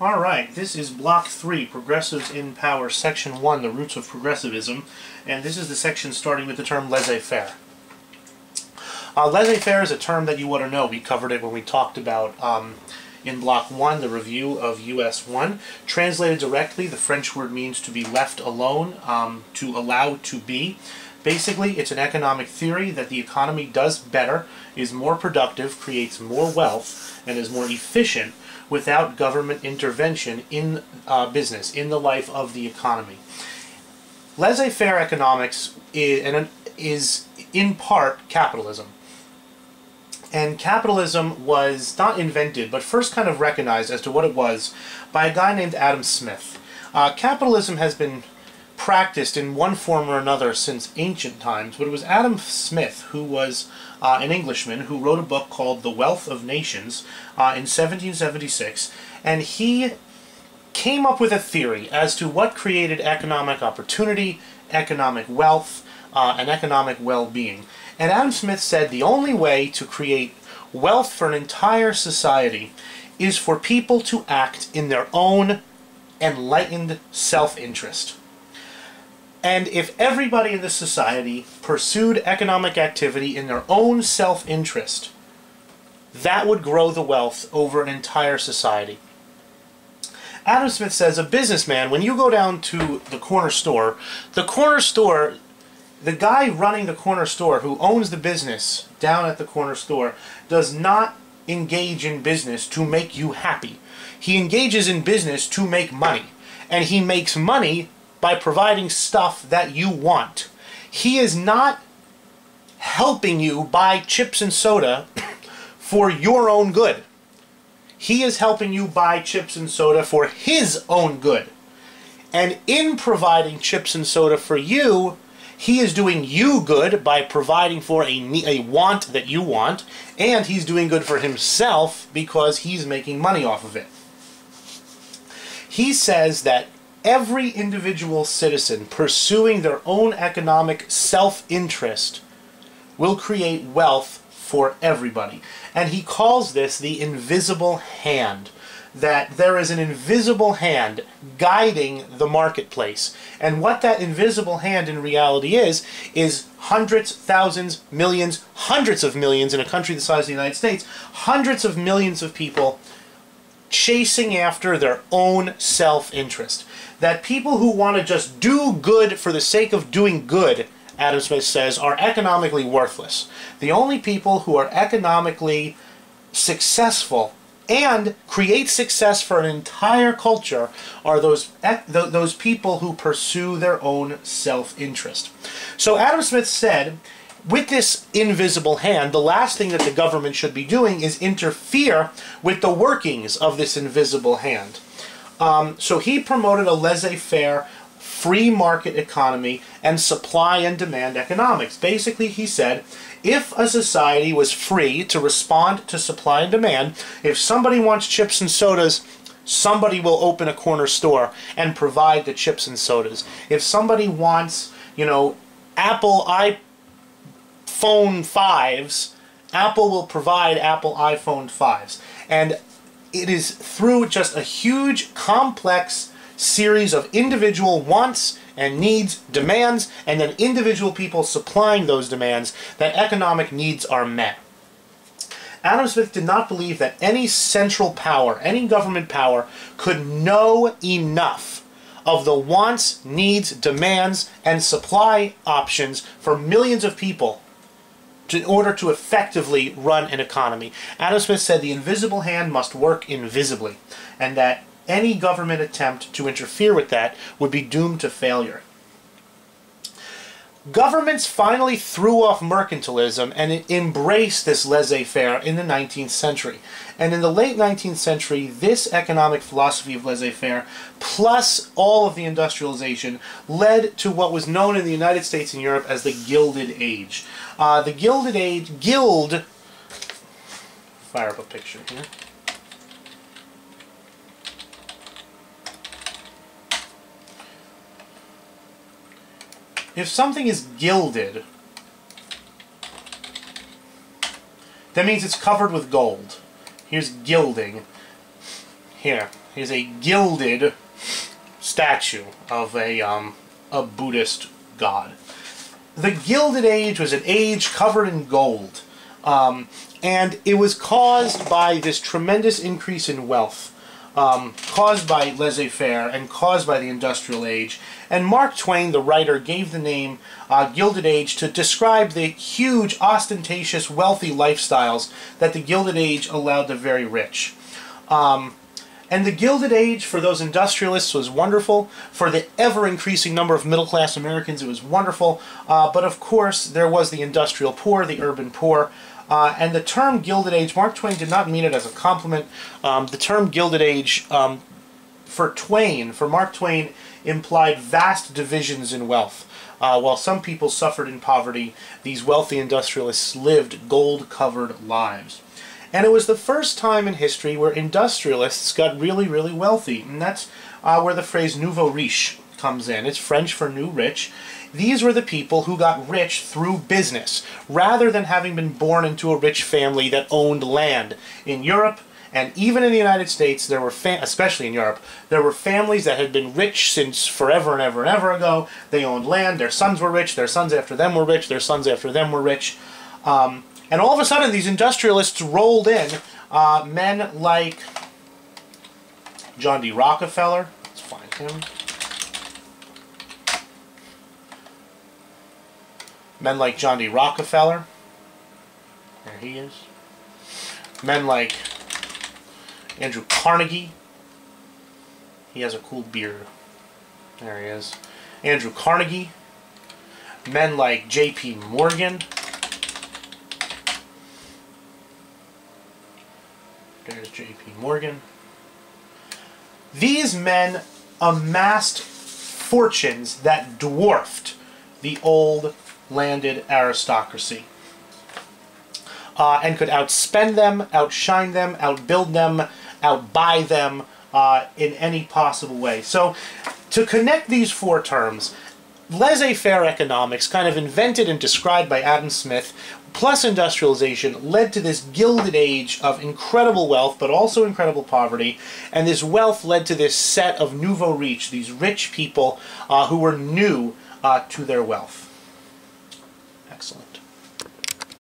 Alright, this is Block 3, Progressives in Power, Section 1, The Roots of Progressivism, and this is the section starting with the term Laissez Faire. Laissez Faire is a term that you ought to know. We covered it when we talked about, in Block 1, the review of US 1. Translated directly, the French word means to be left alone, to allow to be. Basically, it's an economic theory that the economy does better, is more productive, creates more wealth, and is more efficient without government intervention in business, in the life of the economy. Laissez-faire economics is in part capitalism. And capitalism was not invented, but first kind of recognized as to what it was by a guy named Adam Smith. Capitalism has been practiced in one form or another since ancient times, but it was Adam Smith, who was an Englishman, who wrote a book called The Wealth of Nations in 1776, and he came up with a theory as to what created economic opportunity, economic wealth, and economic well-being. And Adam Smith said the only way to create wealth for an entire society is for people to act in their own enlightened self-interest. And if everybody in the society pursued economic activity in their own self-interest, that would grow the wealth over an entire society. Adam Smith says a businessman, when you go down to the corner store, the guy running the corner store who owns the business down at the corner store does not engage in business to make you happy. He engages in business to make money. And he makes money by providing stuff that you want. He is not helping you buy chips and soda for your own good. He is helping you buy chips and soda for his own good. And in providing chips and soda for you, he is doing you good by providing for a want that you want, and he's doing good for himself because he's making money off of it. He says that every individual citizen pursuing their own economic self-interest will create wealth for everybody. And he calls this the invisible hand. That there is an invisible hand guiding the marketplace. And what that invisible hand in reality is hundreds, thousands, millions, hundreds of millions in a country the size of the United States, hundreds of millions of people chasing after their own self-interest. That people who want to just do good for the sake of doing good, Adam Smith says, are economically worthless. The only people who are economically successful and create success for an entire culture are those people who pursue their own self-interest. So Adam Smith said, with this invisible hand, the last thing that the government should be doing is interfere with the workings of this invisible hand. So he promoted a laissez-faire, free market economy and supply and demand economics. Basically, he said, if a society was free to respond to supply and demand, if somebody wants chips and sodas, somebody will open a corner store and provide the chips and sodas. If somebody wants, Apple iPhone 5s, Apple will provide Apple iPhone 5s. And it is through just a huge, complex series of individual wants and needs, demands, and then individual people supplying those demands that economic needs are met. Adam Smith did not believe that any central power, any government power, could know enough of the wants, needs, demands, and supply options for millions of people in order to effectively run an economy. Adam Smith said the invisible hand must work invisibly, and that any government attempt to interfere with that would be doomed to failure. Governments finally threw off mercantilism and embraced this laissez-faire in the 19th century. And in the late 19th century, this economic philosophy of laissez-faire, plus all of the industrialization, led to what was known in the United States and Europe as the Gilded Age. The Gilded Age, fire up a picture here. If something is gilded, that means it's covered with gold. Here's gilding. Here's a gilded statue of a Buddhist god. The Gilded Age was an age covered in gold, and it was caused by this tremendous increase in wealth, caused by laissez-faire and caused by the Industrial Age. And Mark Twain, the writer, gave the name Gilded Age to describe the huge, ostentatious, wealthy lifestyles that the Gilded Age allowed the very rich. And the Gilded Age, for those industrialists, was wonderful. For the ever-increasing number of middle-class Americans, it was wonderful. But of course, there was the industrial poor, the urban poor. And the term Gilded Age, Mark Twain did not mean it as a compliment. The term Gilded Age, for Mark Twain, implied vast divisions in wealth. While some people suffered in poverty, these wealthy industrialists lived gold-covered lives. And it was the first time in history where industrialists got really, really wealthy. And that's where the phrase Nouveau Riche comes in. It's French for new rich. These were the people who got rich through business, rather than having been born into a rich family that owned land. In Europe, and even in the United States, there were, especially in Europe, there were families that had been rich since forever and ever and ever ago. They owned land, their sons were rich, their sons after them were rich, their sons after them were rich. And all of a sudden, these industrialists rolled in, men like John D. Rockefeller. Let's find him. Men like John D. Rockefeller. There he is. Men like Andrew Carnegie. He has a cool beard. There he is. Andrew Carnegie. Men like J.P. Morgan. There's J.P. Morgan. These men amassed fortunes that dwarfed the old landed aristocracy, and could outspend them, outshine them, outbuild them, outbuy them in any possible way. So, to connect these four terms, laissez-faire economics, kind of invented and described by Adam Smith, plus industrialization, led to this Gilded Age of incredible wealth, but also incredible poverty, and this wealth led to this set of Nouveau Riche, these rich people who were new to their wealth. Excellent.